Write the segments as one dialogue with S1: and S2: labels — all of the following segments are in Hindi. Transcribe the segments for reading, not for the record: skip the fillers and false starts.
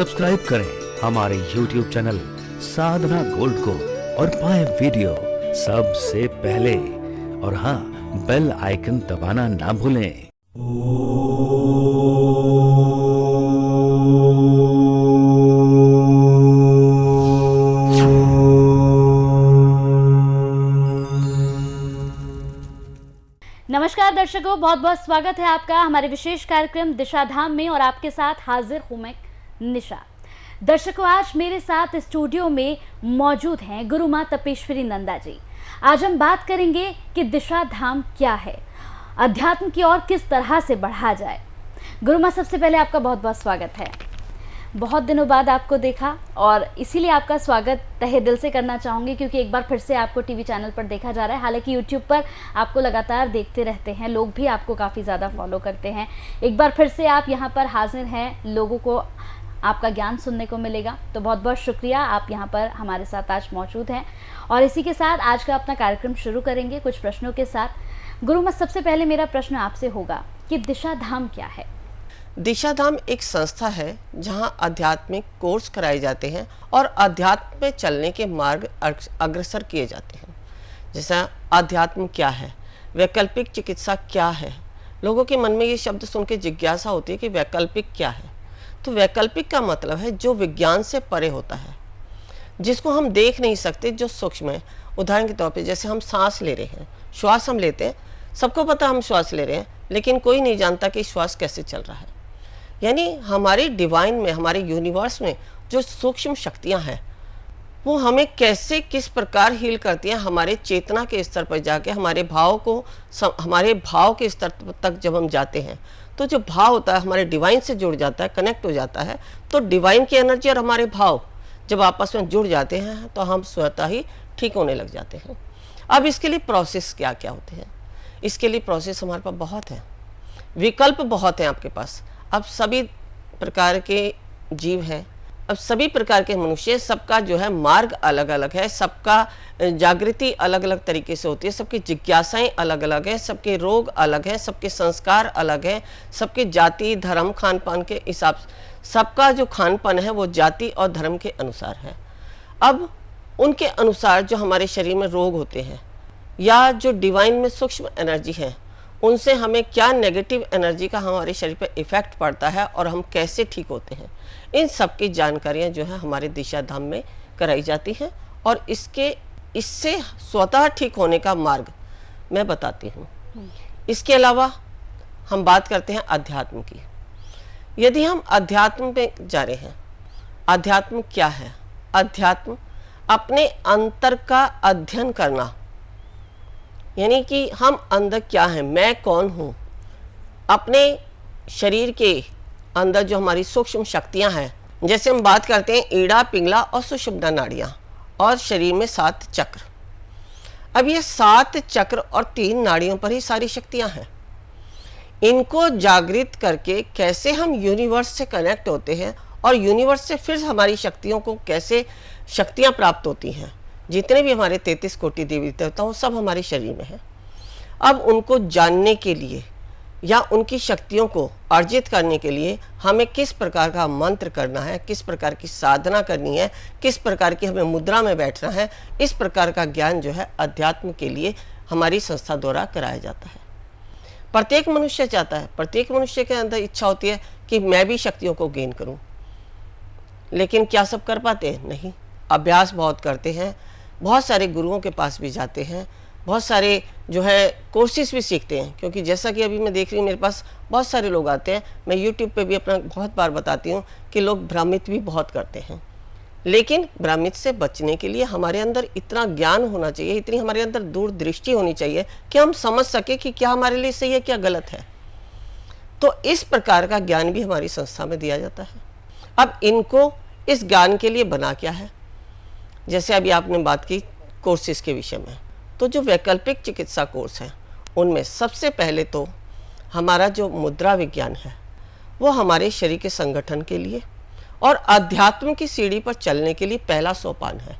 S1: सब्सक्राइब करें हमारे YouTube चैनल साधना गोल्ड को और पाएं वीडियो सबसे पहले। और हाँ, बेल आइकन दबाना ना भूलें।
S2: नमस्कार दर्शकों, बहुत बहुत स्वागत है आपका हमारे विशेष कार्यक्रम दिशा धाम में और आपके साथ हाजिर हूं मैं निशा। दर्शकों, आज मेरे साथ स्टूडियो में मौजूद हैं गुरु माँ तपेश्वरी नंदा जी। आज हम बात करेंगे कि दिशा धाम क्या है, अध्यात्म की ओर किस तरह से बढ़ा जाए। गुरु माँ, सबसे पहले आपका बहुत बहुत स्वागत है। बहुत दिनों बाद आपको देखा और इसीलिए आपका स्वागत तहे दिल से करना चाहूँगी, क्योंकि एक बार फिर से आपको टीवी चैनल पर देखा जा रहा है। हालांकि यूट्यूब पर आपको लगातार देखते रहते हैं, लोग भी आपको काफ़ी ज़्यादा फॉलो करते हैं। एक बार फिर से आप यहाँ पर हाजिर हैं, लोगों को आपका ज्ञान सुनने को मिलेगा, तो बहुत बहुत शुक्रिया, आप यहाँ पर हमारे साथ आज मौजूद हैं। और इसी के साथ आज का अपना कार्यक्रम शुरू करेंगे कुछ प्रश्नों के साथ। गुरु माँ, सबसे पहले मेरा प्रश्न आपसे होगा कि दिशा धाम क्या है?
S3: दिशा धाम एक संस्था है जहां आध्यात्मिक कोर्स कराए जाते हैं और अध्यात्म में चलने के मार्ग अग्रसर किए जाते हैं। जैसा अध्यात्म क्या है, वैकल्पिक चिकित्सा क्या है। लोगों के मन में ये शब्द सुन के जिज्ञासा होती है कि वैकल्पिक क्या है। तो वैकल्पिक का मतलब है जो विज्ञान से परे होता है, जिसको हम देख नहीं सकते, जो सूक्ष्म है। उदाहरण के तौर पर जैसे हम सांस ले रहे हैं, श्वास हम लेते हैं, सबको पता हम श्वास ले रहे हैं, लेकिन कोई नहीं जानता कि श्वास कैसे चल रहा है। यानी हमारी डिवाइन में, हमारे यूनिवर्स में जो सूक्ष्म शक्तियां हैं, वो हमें कैसे किस प्रकार हील करती हैं। हमारे चेतना के स्तर पर जाके हमारे भाव के स्तर तक जब हम जाते हैं, तो जो भाव होता है हमारे डिवाइन से जुड़ जाता है, कनेक्ट हो जाता है। तो डिवाइन की एनर्जी और हमारे भाव जब आपस में जुड़ जाते हैं तो हम स्वतः ही ठीक होने लग जाते हैं। अब इसके लिए प्रोसेस क्या क्या होते हैं? इसके लिए प्रोसेस हमारे पास बहुत है, विकल्प बहुत हैं आपके पास। अब सभी प्रकार के जीव हैं, अब सभी प्रकार के मनुष्य, सबका जो है मार्ग अलग अलग है, सबका जागृति अलग अलग तरीके से होती है, सबकी जिज्ञासाएं अलग अलग है, सबके रोग अलग हैं, सबके संस्कार अलग हैं, सबके जाति धर्म खान पान के हिसाब से सबका जो खान पान है वो जाति और धर्म के अनुसार है। अब उनके अनुसार जो हमारे शरीर में रोग होते हैं या जो डिवाइन में सूक्ष्म एनर्जी है, उनसे हमें क्या नेगेटिव एनर्जी का हमारे शरीर पर इफेक्ट पड़ता है और हम कैसे ठीक होते हैं, इन सब की जानकारियाँ जो है हमारे दिशा धाम में कराई जाती हैं। और इससे स्वतः ठीक होने का मार्ग मैं बताती हूँ। इसके अलावा हम बात करते हैं अध्यात्म की। यदि हम अध्यात्म में जा रहे हैं, अध्यात्म क्या है? अध्यात्म अपने अंतर का अध्ययन करना, यानी कि हम अंदर क्या हैं, मैं कौन हूँ। अपने शरीर के अंदर जो हमारी सूक्ष्म शक्तियाँ हैं, जैसे हम बात करते हैं ईड़ा पिंगला और सुषुम्ना नाड़ियाँ, और शरीर में 7 चक्र। अब ये 7 चक्र और 3 नाड़ियों पर ही सारी शक्तियाँ हैं। इनको जागृत करके कैसे हम यूनिवर्स से कनेक्ट होते हैं और यूनिवर्स से फिर हमारी शक्तियों को कैसे शक्तियाँ प्राप्त होती हैं। जितने भी हमारे 33 कोटि देवी देवता वो सब हमारे शरीर में हैं। अब उनको जानने के लिए या उनकी शक्तियों को अर्जित करने के लिए हमें किस प्रकार का मंत्र करना है, किस प्रकार की साधना करनी है, किस प्रकार की हमें मुद्रा में बैठना है, इस प्रकार का ज्ञान जो है अध्यात्म के लिए हमारी संस्था द्वारा कराया जाता है। प्रत्येक मनुष्य चाहता है, प्रत्येक मनुष्य के अंदर इच्छा होती है कि मैं भी शक्तियों को गेन करूं, लेकिन क्या सब कर पाते हैं? नहीं। अभ्यास बहुत करते हैं, बहुत सारे गुरुओं के पास भी जाते हैं, बहुत सारे जो है कोर्सेज भी सीखते हैं। क्योंकि जैसा कि अभी मैं देख रही हूँ मेरे पास बहुत सारे लोग आते हैं, मैं यूट्यूब पे भी अपना बहुत बार बताती हूँ कि लोग भ्रमित भी बहुत करते हैं। लेकिन भ्रमित से बचने के लिए हमारे अंदर इतना ज्ञान होना चाहिए, इतनी हमारे अंदर दूरदृष्टि होनी चाहिए कि हम समझ सके कि क्या हमारे लिए सही है, क्या गलत है। तो इस प्रकार का ज्ञान भी हमारी संस्था में दिया जाता है। अब इनको इस ज्ञान के लिए बना क्या है? जैसे अभी आपने बात की कोर्सेज के विषय में, तो जो वैकल्पिक चिकित्सा कोर्स हैं उनमें सबसे पहले तो हमारा जो मुद्रा विज्ञान है वो हमारे शरीर के संगठन के लिए और अध्यात्म की सीढ़ी पर चलने के लिए पहला सोपान है।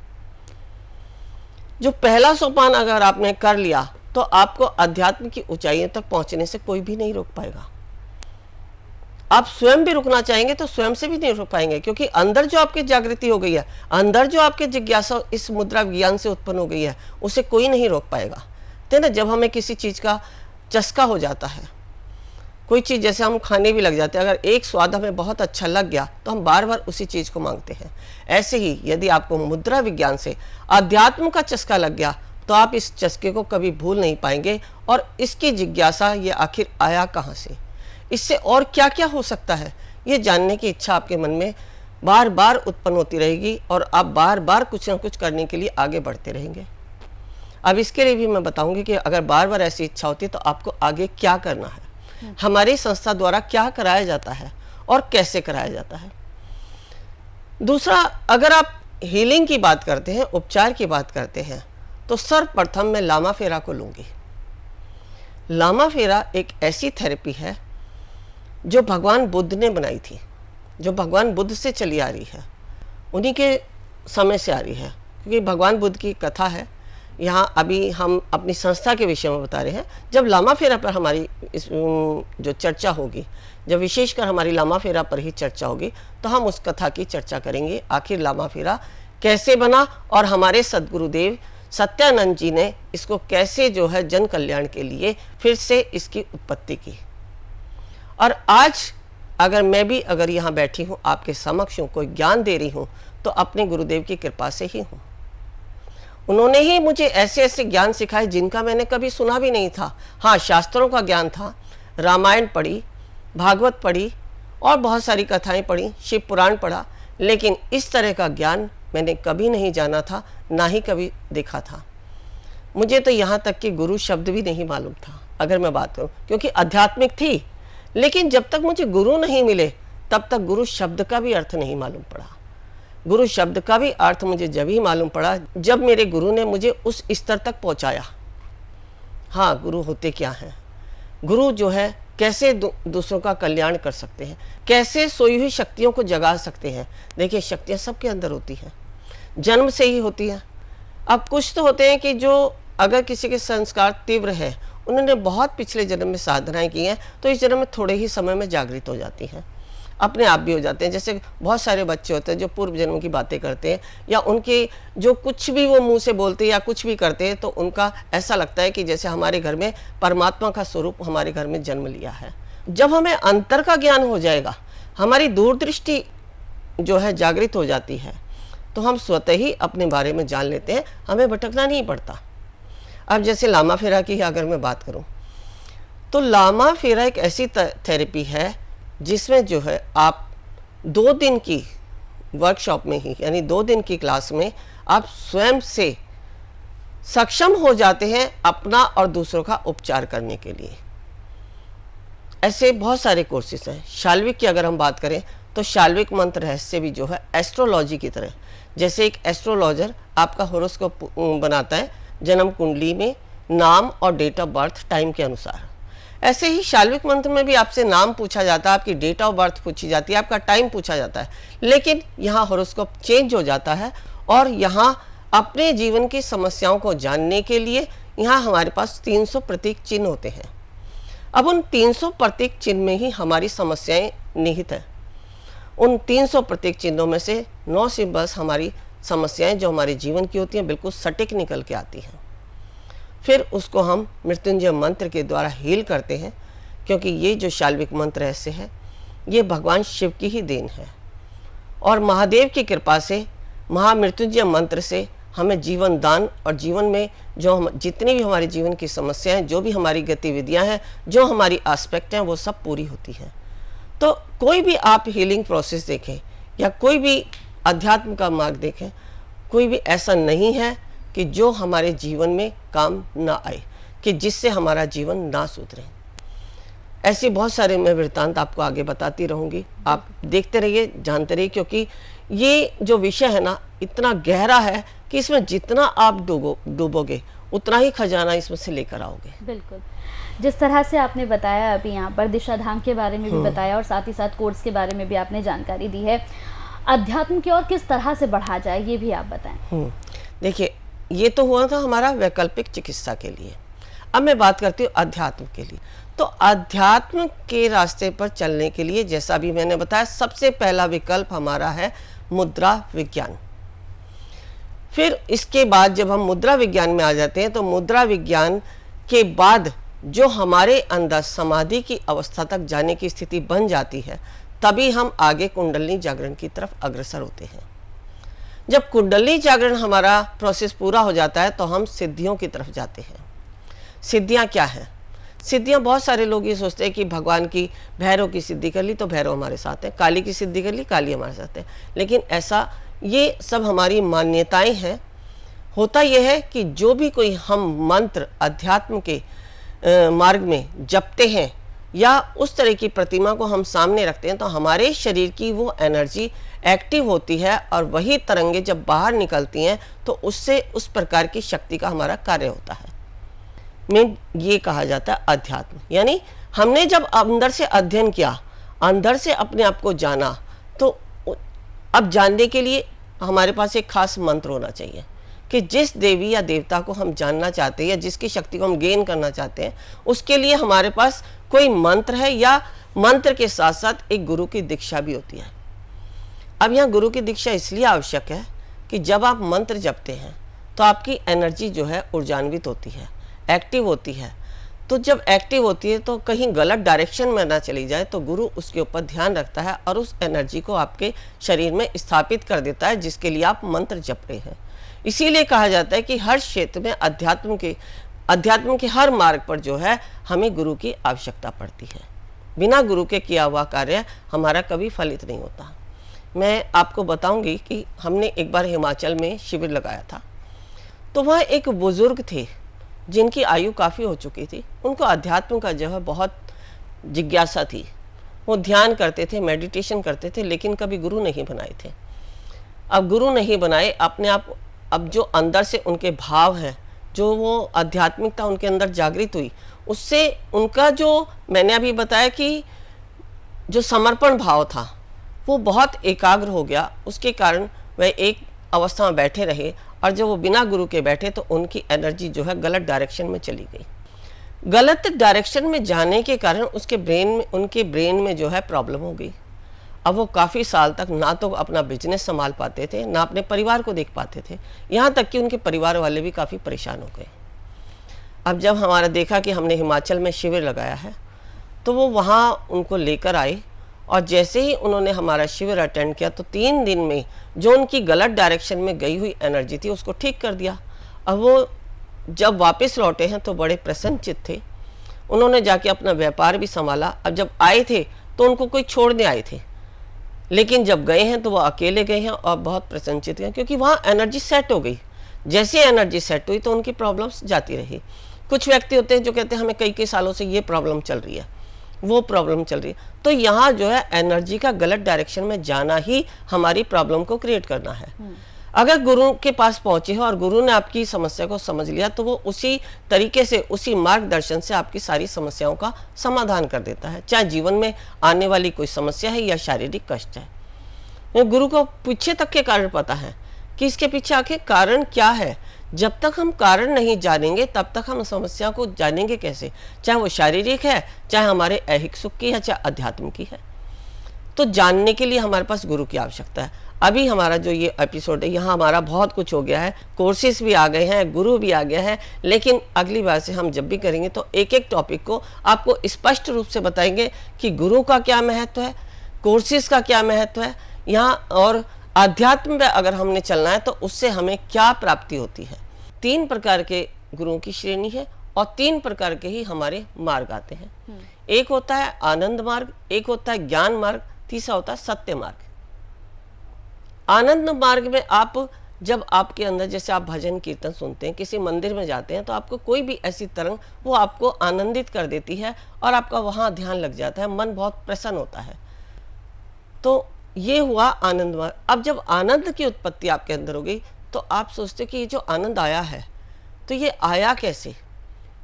S3: जो पहला सोपान अगर आपने कर लिया तो आपको अध्यात्म की ऊंचाइयों तक पहुंचने से कोई भी नहीं रोक पाएगा। आप स्वयं भी रुकना चाहेंगे तो स्वयं से भी नहीं रुक पाएंगे, क्योंकि अंदर जो आपकी जागृति हो गई है, अंदर जो आपके जिज्ञासा इस मुद्रा विज्ञान से उत्पन्न हो गई है, उसे कोई नहीं रोक पाएगा। तो ना, जब हमें किसी चीज़ का चस्का हो जाता है, कोई चीज़ जैसे हम खाने भी लग जाते हैं, अगर एक स्वाद हमें बहुत अच्छा लग गया तो हम बार बार उसी चीज़ को मांगते हैं। ऐसे ही यदि आपको मुद्रा विज्ञान से अध्यात्म का चस्का लग गया तो आप इस चस्के को कभी भूल नहीं पाएंगे, और इसकी जिज्ञासा ये आखिर आया कहाँ से, इससे और क्या क्या हो सकता है, ये जानने की इच्छा आपके मन में बार बार उत्पन्न होती रहेगी, और आप बार बार कुछ ना कुछ करने के लिए आगे बढ़ते रहेंगे। अब इसके लिए भी मैं बताऊंगी कि अगर बार बार ऐसी इच्छा होती है तो आपको आगे क्या करना है, हमारी संस्था द्वारा क्या कराया जाता है और कैसे कराया जाता है। दूसरा, अगर आप हीलिंग की बात करते हैं, उपचार की बात करते हैं, तो सर्वप्रथम मैं लामा फेरा को लूँगी। लामा फेरा एक ऐसी थेरेपी है जो भगवान बुद्ध ने बनाई थी, जो भगवान बुद्ध से चली आ रही है, उन्हीं के समय से आ रही है, क्योंकि भगवान बुद्ध की कथा है। यहाँ अभी हम अपनी संस्था के विषय में बता रहे हैं। जब लामा फेरा पर हमारी इस जो चर्चा होगी, जब विशेषकर हमारी लामा फेरा पर ही चर्चा होगी, तो हम उस कथा की चर्चा करेंगे, आखिर लामा फेरा कैसे बना और हमारे सद्गुरुदेव सत्यानंद जी ने इसको कैसे जो है जन कल्याण के लिए फिर से इसकी उत्पत्ति की। और आज अगर मैं भी अगर यहाँ बैठी हूँ आपके समक्ष हूँ, कोई ज्ञान दे रही हूँ, तो अपने गुरुदेव की कृपा से ही हूँ। उन्होंने ही मुझे ऐसे ऐसे ज्ञान सिखाए जिनका मैंने कभी सुना भी नहीं था। हाँ, शास्त्रों का ज्ञान था, रामायण पढ़ी, भागवत पढ़ी और बहुत सारी कथाएं पढ़ी, शिव पुराण पढ़ा, लेकिन इस तरह का ज्ञान मैंने कभी नहीं जाना था, ना ही कभी देखा था। मुझे तो यहाँ तक कि गुरु शब्द भी नहीं मालूम था, अगर मैं बात करूँ, क्योंकि आध्यात्मिक थी, लेकिन जब तक मुझे गुरु नहीं मिले तब तक गुरु शब्द का भी अर्थ नहीं मालूम पड़ा। गुरु शब्द का भी अर्थ मुझे जब ही मालूम पड़ा जब मेरे गुरु ने मुझे उस स्तर तक पहुंचाया। हाँ, गुरु होते क्या हैं, गुरु जो है कैसे दूसरों का कल्याण कर सकते हैं, कैसे सोई हुई शक्तियों को जगा सकते हैं। देखिए, शक्तियाँ सबके अंदर होती हैं, जन्म से ही होती हैं। अब कुछ तो होते हैं कि जो अगर किसी के संस्कार तीव्र है, उन्होंने बहुत पिछले जन्म में साधनाएं की हैं, तो इस जन्म में थोड़े ही समय में जागृत हो जाती हैं, अपने आप भी हो जाते हैं। जैसे बहुत सारे बच्चे होते हैं जो पूर्व जन्म की बातें करते हैं, या उनके जो कुछ भी वो मुंह से बोलते हैं या कुछ भी करते हैं, तो उनका ऐसा लगता है कि जैसे हमारे घर में परमात्मा का स्वरूप हमारे घर में जन्म लिया है। जब हमें अंतर का ज्ञान हो जाएगा, हमारी दूरदृष्टि जो है जागृत हो जाती है, तो हम स्वतः ही अपने बारे में जान लेते हैं, हमें भटकना नहीं पड़ता। अब जैसे लामा फेरा की अगर मैं बात करूं, तो लामा फेरा एक ऐसी थेरेपी है जिसमें जो है आप 2 दिन की वर्कशॉप में ही, यानी 2 दिन की क्लास में आप स्वयं से सक्षम हो जाते हैं अपना और दूसरों का उपचार करने के लिए। ऐसे बहुत सारे कोर्सेज हैं। शाल्विक की अगर हम बात करें तो शाल्विक मंत्र रहस्य भी जो है एस्ट्रोलॉजी की तरह, जैसे एक एस्ट्रोलॉजर आपका होरोस्कोप बनाता है जन्म कुंडली में नाम और डेट ऑफ बर्थ टाइम के अनुसार, ऐसे ही शाल्विक मंत्र में भी आपसे नाम पूछा जाता है, आपकी डेट ऑफ बर्थ पूछी जाती है, आपका टाइम पूछा जाता है, लेकिन यहाँ होरोस्कोप चेंज हो जाता है। और यहाँ अपने जीवन की समस्याओं को जानने के लिए यहाँ हमारे पास 300 प्रतीक चिन्ह होते हैं। अब उन 300 प्रतीक चिन्ह में ही हमारी समस्याएं निहित हैं। उन 300 प्रतीक चिन्हों में से 9 सिंबल्स हमारी समस्याएं जो हमारे जीवन की होती हैं बिल्कुल सटीक निकल के आती हैं। फिर उसको हम मृत्युंजय मंत्र के द्वारा हील करते हैं, क्योंकि ये जो शाल्विक मंत्र ऐसे है ये भगवान शिव की ही देन है, और महादेव की कृपा से महामृत्युंजय मंत्र से हमें जीवन दान और जीवन में जो हम जितनी भी हमारे जीवन की समस्याएं, जो भी हमारी गतिविधियां हैं, जो हमारी एस्पेक्ट हैं, वो सब पूरी होती हैं। तो कोई भी आप हीलिंग प्रोसेस देखें या कोई भी अध्यात्म का मार्ग देखें, कोई भी ऐसा नहीं है कि जो हमारे जीवन में काम ना आए, कि जिससे हमारा जीवन ना सुधरे। ऐसे बहुत सारे मैं वृत्तांत आपको आगे बताती रहूँगी, आप देखते रहिए, जानते रहिए, क्योंकि ये जो विषय है ना इतना गहरा है कि इसमें जितना आप डूबोगे उतना ही खजाना इसमें से लेकर आओगे।
S2: बिल्कुल, जिस तरह से आपने बताया अभी यहाँ पर दिशा धाम के बारे में भी बताया और साथ ही साथ कोर्स के बारे में भी आपने जानकारी दी है, अध्यात्म की ओर किस तरह से बढ़ा जाए ये भी आप बताएं।
S3: देखिए, ये तो हुआ था हमारा वैकल्पिक चिकित्सा के लिए। अब मैं बात करती हूँ अध्यात्म के लिए। तो अध्यात्म के रास्ते पर चलने के लिए जैसा भी मैंने बताया, सबसे पहला विकल्प हमारा है मुद्रा विज्ञान। फिर इसके बाद जब हम मुद्रा विज्ञान में आ जाते हैं तो मुद्रा विज्ञान के बाद जो हमारे अंदर समाधि की अवस्था तक जाने की स्थिति बन जाती है, तभी हम आगे कुंडलिनी जागरण की तरफ अग्रसर होते हैं। जब कुंडलिनी जागरण हमारा प्रोसेस पूरा हो जाता है तो हम सिद्धियों की तरफ जाते हैं। सिद्धियां क्या हैं? सिद्धियां, बहुत सारे लोग ये सोचते हैं कि भगवान की, भैरव की सिद्धि कर ली तो भैरव हमारे साथ है, काली की सिद्धि कर ली, काली हमारे साथ है। लेकिन ऐसा, ये सब हमारी मान्यताएं हैं। होता यह है कि जो भी कोई हम मंत्र अध्यात्म के मार्ग में जपते हैं या उस तरह की प्रतिमा को हम सामने रखते हैं तो हमारे शरीर की वो एनर्जी एक्टिव होती है और वही तरंगे जब बाहर निकलती हैं तो उससे उस प्रकार की शक्ति का हमारा कार्य होता है। में ये कहा जाता है अध्यात्म। यानी हमने जब अंदर से अध्ययन किया, अंदर से अपने आप को जाना, तो अब जानने के लिए हमारे पास एक खास मंत्र होना चाहिए कि जिस देवी या देवता को हम जानना चाहते हैं या जिसकी शक्ति को हम गेन करना चाहते हैं, उसके लिए हमारे पास कोई मंत्र है या मंत्र के साथ साथ एक गुरु की दीक्षा भी होती है। अब यहाँ गुरु की दीक्षा इसलिए आवश्यक है कि जब आप मंत्र जपते हैं तो आपकी एनर्जी जो है ऊर्जान्वित होती है, एक्टिव होती है। तो जब एक्टिव होती है तो कहीं गलत डायरेक्शन में ना चली जाए तो गुरु उसके ऊपर ध्यान रखता है और उस एनर्जी को आपके शरीर में स्थापित कर देता है जिसके लिए आप मंत्र जप रहे हैं। इसीलिए कहा जाता है कि हर क्षेत्र में अध्यात्म के हर मार्ग पर जो है हमें गुरु की आवश्यकता पड़ती है। बिना गुरु के किया हुआ कार्य हमारा कभी फलित नहीं होता। मैं आपको बताऊंगी कि हमने एक बार हिमाचल में शिविर लगाया था, तो वहाँ एक बुजुर्ग थे जिनकी आयु काफ़ी हो चुकी थी। उनको अध्यात्म का जो है बहुत जिज्ञासा थी। वो ध्यान करते थे, मेडिटेशन करते थे, लेकिन कभी गुरु नहीं बनाए थे। अब गुरु नहीं बनाए, अपने आप अब जो अंदर से उनके भाव हैं, जो वो आध्यात्मिकता उनके अंदर जागृत हुई, उससे उनका जो मैंने अभी बताया कि जो समर्पण भाव था वो बहुत एकाग्र हो गया। उसके कारण वह एक अवस्था में बैठे रहे और जब वो बिना गुरु के बैठे तो उनकी एनर्जी जो है गलत डायरेक्शन में चली गई। गलत डायरेक्शन में जाने के कारण उनके ब्रेन में जो है प्रॉब्लम हो गई। अब वो काफ़ी साल तक ना तो अपना बिजनेस संभाल पाते थे, ना अपने परिवार को देख पाते थे, यहाँ तक कि उनके परिवार वाले भी काफ़ी परेशान हो गए। अब जब हमारा देखा कि हमने हिमाचल में शिविर लगाया है तो वो वहाँ उनको लेकर आए और जैसे ही उन्होंने हमारा शिविर अटेंड किया तो 3 दिन में जो उनकी गलत डायरेक्शन में गई हुई एनर्जी थी उसको ठीक कर दिया। अब वो जब वापस लौटे हैं तो बड़े प्रसन्नचित थे। उन्होंने जाके अपना व्यापार भी संभाला। अब जब आए थे तो उनको कोई छोड़ने आए थे, लेकिन जब गए हैं तो वो अकेले गए हैं और बहुत प्रसन्नचित हैं क्योंकि वहाँ एनर्जी सेट हो गई। जैसे एनर्जी सेट हुई तो उनकी प्रॉब्लम्स जाती रही। कुछ व्यक्ति होते हैं जो कहते हैं हमें कई सालों से ये प्रॉब्लम चल रही है, वो प्रॉब्लम चल रही है। तो यहाँ जो है एनर्जी का गलत डायरेक्शन में जाना ही हमारी प्रॉब्लम को क्रिएट करना है। अगर गुरु के पास पहुंचे हो और गुरु ने आपकी समस्या को समझ लिया तो वो उसी तरीके से, उसी मार्गदर्शन से आपकी सारी समस्याओं का समाधान कर देता है, चाहे जीवन में आने वाली कोई समस्या है या शारीरिक कष्ट है। गुरु को पीछे तक के कारण पता है कि इसके पीछे आखिर कारण क्या है। जब तक हम कारण नहीं जानेंगे तब तक हम समस्या को जानेंगे कैसे, चाहे वो शारीरिक है, चाहे हमारे ऐहिक सुख की है, चाहे अध्यात्म की है। तो जानने के लिए हमारे पास गुरु की आवश्यकता है। अभी हमारा जो ये एपिसोड है यहाँ हमारा बहुत कुछ हो गया है, कोर्सेज भी आ गए हैं, गुरु भी आ गया है, लेकिन अगली बार से हम जब भी करेंगे तो एक एक टॉपिक को आपको स्पष्ट रूप से बताएंगे कि गुरु का क्या महत्व है, कोर्सेज का क्या महत्व है यहाँ, और आध्यात्म में अगर हमने चलना है तो उससे हमें क्या प्राप्ति होती है। 3 प्रकार के गुरुओं की श्रेणी है और 3 प्रकार के ही हमारे मार्ग आते हैं। एक होता है आनंद मार्ग, एक होता है ज्ञान मार्ग, तीसरा होता है सत्य मार्ग। आनंद मार्ग में आप जब आपके अंदर, जैसे आप भजन कीर्तन सुनते हैं, किसी मंदिर में जाते हैं तो आपको कोई भी ऐसी तरंग वो आपको आनंदित कर देती है और आपका वहाँ ध्यान लग जाता है, मन बहुत प्रसन्न होता है। तो ये हुआ आनंद मार्ग। अब जब आनंद की उत्पत्ति आपके अंदर हो गई तो आप सोचते कि ये जो आनंद आया है तो ये आया कैसे,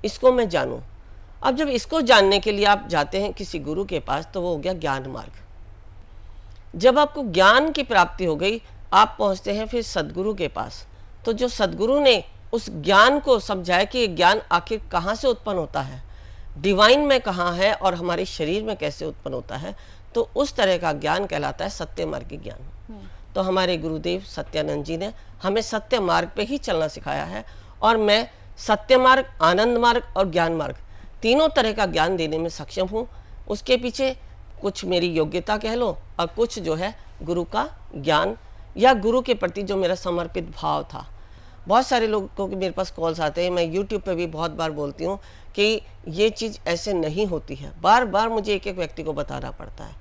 S3: इसको मैं जानूं। अब जब इसको जानने के लिए आप जाते हैं किसी गुरु के पास तो वो हो गया ज्ञान मार्ग। जब आपको ज्ञान की प्राप्ति हो गई आप पहुंचते हैं फिर सदगुरु के पास। तो जो सदगुरु ने उस ज्ञान को समझाए कि ये ज्ञान आखिर कहाँ से उत्पन्न होता है, डिवाइन में कहाँ है और हमारे शरीर में कैसे उत्पन्न होता है, तो उस तरह का ज्ञान कहलाता है सत्य मार्ग की ज्ञान। तो हमारे गुरुदेव सत्यानंद जी ने हमें सत्य मार्ग पे ही चलना सिखाया है, और मैं सत्य मार्ग, आनंद मार्ग और ज्ञान मार्ग तीनों तरह का ज्ञान देने में सक्षम हूँ। उसके पीछे कुछ मेरी योग्यता कह लो, और कुछ जो है गुरु का ज्ञान या गुरु के प्रति जो मेरा समर्पित भाव था। बहुत सारे लोगों के मेरे पास कॉल्स आते हैं, मैं यूट्यूब पे भी बहुत बार बोलती हूँ कि ये चीज़ ऐसे नहीं होती है, बार बार मुझे एक एक व्यक्ति को बताना पड़ता है।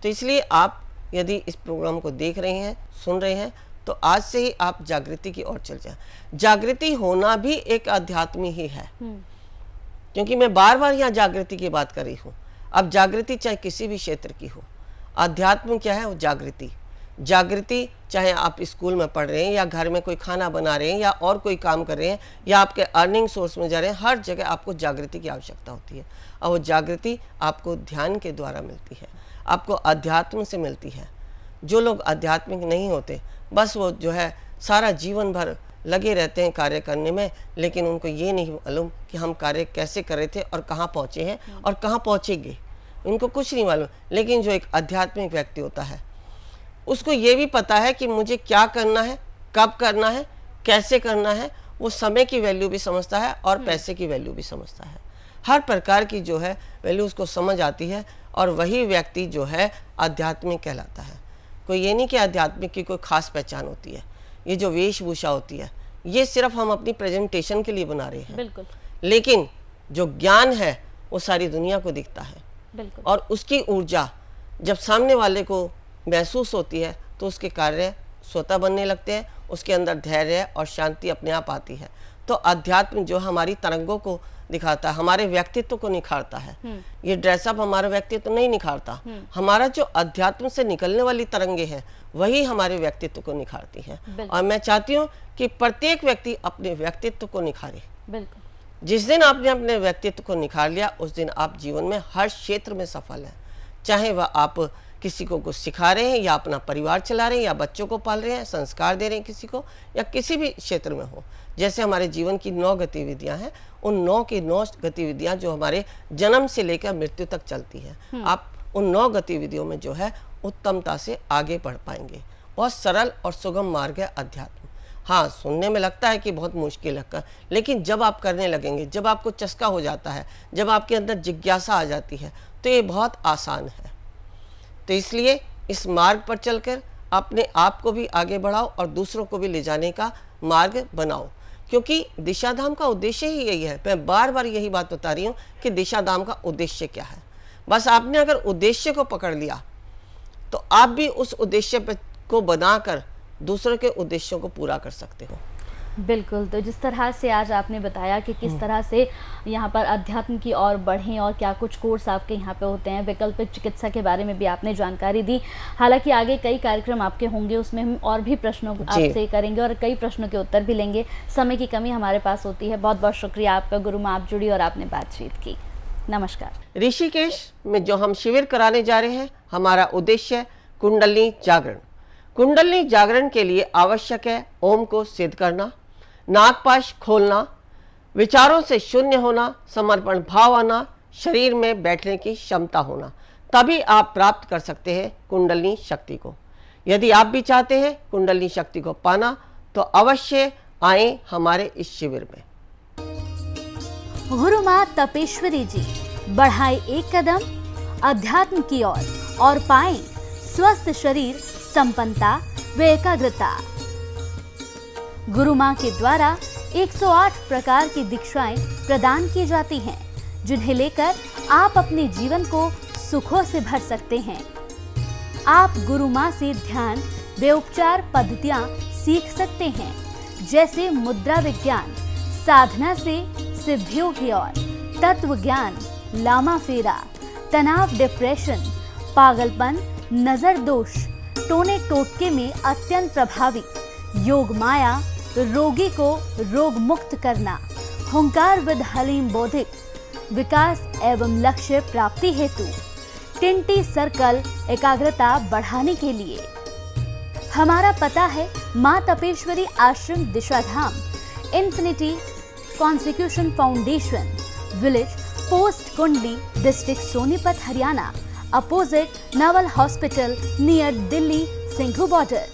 S3: तो इसलिए आप यदि इस प्रोग्राम को देख रहे हैं, सुन रहे हैं, तो आज से ही आप जागृति की ओर चल जाएं। जागृति होना भी एक अध्यात्म ही है, क्योंकि मैं बार बार यहाँ जागृति की बात कर रही हूँ। अब जागृति चाहे किसी भी क्षेत्र की हो, अध्यात्म क्या है? वो जागृति। जागृति चाहे आप स्कूल में पढ़ रहे हैं या घर में कोई खाना बना रहे हैं या और कोई काम कर रहे हैं या आपके अर्निंग सोर्स में जा रहे हैं, हर जगह आपको जागृति की आवश्यकता होती है। और वो जागृति आपको ध्यान के द्वारा मिलती है, आपको अध्यात्म से मिलती है। जो लोग आध्यात्मिक नहीं होते, बस वो जो है सारा जीवन भर लगे रहते हैं कार्य करने में, लेकिन उनको ये नहीं मालूम कि हम कार्य कैसे कर रहे थे और कहाँ पहुँचे हैं और कहाँ पहुँचेंगे, उनको कुछ नहीं मालूम। लेकिन जो एक आध्यात्मिक व्यक्ति होता है, उसको ये भी पता है कि मुझे क्या करना है, कब करना है, कैसे करना है। वो समय की वैल्यू भी समझता है और पैसे की वैल्यू भी समझता है। हर प्रकार की जो है वैल्यू उसको समझ आती है, और वही व्यक्ति जो है आध्यात्मिक कहलाता है। कोई ये नहीं कि आध्यात्मिक की कोई खास पहचान होती है। ये जो वेशभूषा होती है, ये सिर्फ हम अपनी प्रेजेंटेशन के लिए बना रहे हैं।
S2: बिल्कुल।
S3: लेकिन जो ज्ञान है वो सारी दुनिया को दिखता है।
S2: बिल्कुल।
S3: और उसकी ऊर्जा जब सामने वाले को महसूस होती है तो उसके कार्य स्वतः बनने लगते हैं, उसके अंदर धैर्य और शांति अपने आप आती है। तो अध्यात्म जो हमारी तरंगों को दिखाता है, हमारे व्यक्तित्व को निखारता है। ये ड्रेसअप हमारा व्यक्तित्व नहीं निखारता, हमारा जो अध्यात्म से निकलने वाली तरंगे हैं वही हमारे व्यक्तित्व को निखारती हैं। और मैं चाहती हूँ कि प्रत्येक व्यक्ति अपने व्यक्तित्व को निखारे।
S2: बिल्कुल।
S3: जिस दिन आपने अपने व्यक्तित्व को निखार लिया, उस दिन आप जीवन में हर क्षेत्र में सफल हैं। चाहे वह आप किसी को कुछ सिखा रहे हैं या अपना परिवार चला रहे हैं या बच्चों को पाल रहे हैं, संस्कार दे रहे हैं किसी को, या किसी भी क्षेत्र में हो। जैसे हमारे जीवन की 9 गतिविधियां हैं, उन 9 की 9 गतिविधियां जो हमारे जन्म से लेकर मृत्यु तक चलती हैं, आप उन 9 गतिविधियों में जो है उत्तमता से आगे बढ़ पाएंगे। बहुत सरल और सुगम मार्ग है अध्यात्म। हाँ, सुनने में लगता है कि बहुत मुश्किल है, लेकिन जब आप करने लगेंगे, जब आपको चस्का हो जाता है, जब आपके अंदर जिज्ञासा आ जाती है, तो ये बहुत आसान है। तो इसलिए इस मार्ग पर चलकर अपने आप को भी आगे बढ़ाओ और दूसरों को भी ले जाने का मार्ग बनाओ, क्योंकि दिशाधाम का उद्देश्य ही यही है। मैं बार बार यही बात बता रही हूँ कि दिशाधाम का उद्देश्य क्या है। बस आपने अगर उद्देश्य को पकड़ लिया तो आप भी उस उद्देश्य को बनाकर दूसरों के उद्देश्यों को पूरा कर सकते हो।
S2: बिल्कुल। तो जिस तरह से आज आपने बताया कि किस तरह से यहाँ पर अध्यात्म की ओर बढ़ें और क्या कुछ कोर्स आपके यहाँ पे होते हैं, वैकल्पिक चिकित्सा के बारे में भी आपने जानकारी दी। हालांकि आगे कई कार्यक्रम आपके होंगे, उसमें हम और भी प्रश्नों आपसे करेंगे और कई प्रश्नों के उत्तर भी लेंगे। समय की कमी हमारे पास होती है। बहुत बहुत शुक्रिया आपका गुरु माँ, आप जुड़ी और आपने बातचीत की। नमस्कार।
S3: ऋषिकेश में जो हम शिविर कराने जा रहे हैं, हमारा उद्देश्य है कुंडलिनी जागरण। कुंडलिनी जागरण के लिए आवश्यक है ओम को सिद्ध करना, नागपाश खोलना, विचारों से शून्य होना, समर्पण भाव आना, शरीर में बैठने की क्षमता होना। तभी आप प्राप्त कर सकते हैं कुंडलिनी शक्ति को। यदि आप भी चाहते हैं कुंडलिनी शक्ति को पाना, तो अवश्य आए हमारे इस शिविर में।
S2: गुरु माँ तपेश्वरी जी बढ़ाए एक कदम अध्यात्म की ओर और पाएं स्वस्थ शरीर, संपन्नता व एकाग्रता। गुरु माँ के द्वारा 108 प्रकार की दीक्षाएं प्रदान की जाती हैं, जिन्हें लेकर आप अपने जीवन को सुखों से भर सकते हैं। आप गुरु माँ से ध्यान व उपचार पद्धतियां सीख सकते हैं, जैसे मुद्रा विज्ञान, साधना से सिद्धियों की ओर, तत्व ज्ञान, लामा फेरा, तनाव, डिप्रेशन, पागलपन, नजर दोष, टोने टोटके में अत्यंत प्रभावी, योग माया, रोगी को रोग मुक्त करना, हुंकार विद हलीम बौद्धिक, विकास एवं लक्ष्य प्राप्ति हेतु, टिंटी सर्कल एकाग्रता बढ़ाने के लिए। हमारा पता है माँ तपेश्वरी आश्रम दिशाधाम, इन्फिनिटी कॉन्सिक्यूशन फाउंडेशन, विलेज पोस्ट कुंडली, district Sonipat, Haryana, opposite Naval hospital, near Delhi Singhu border.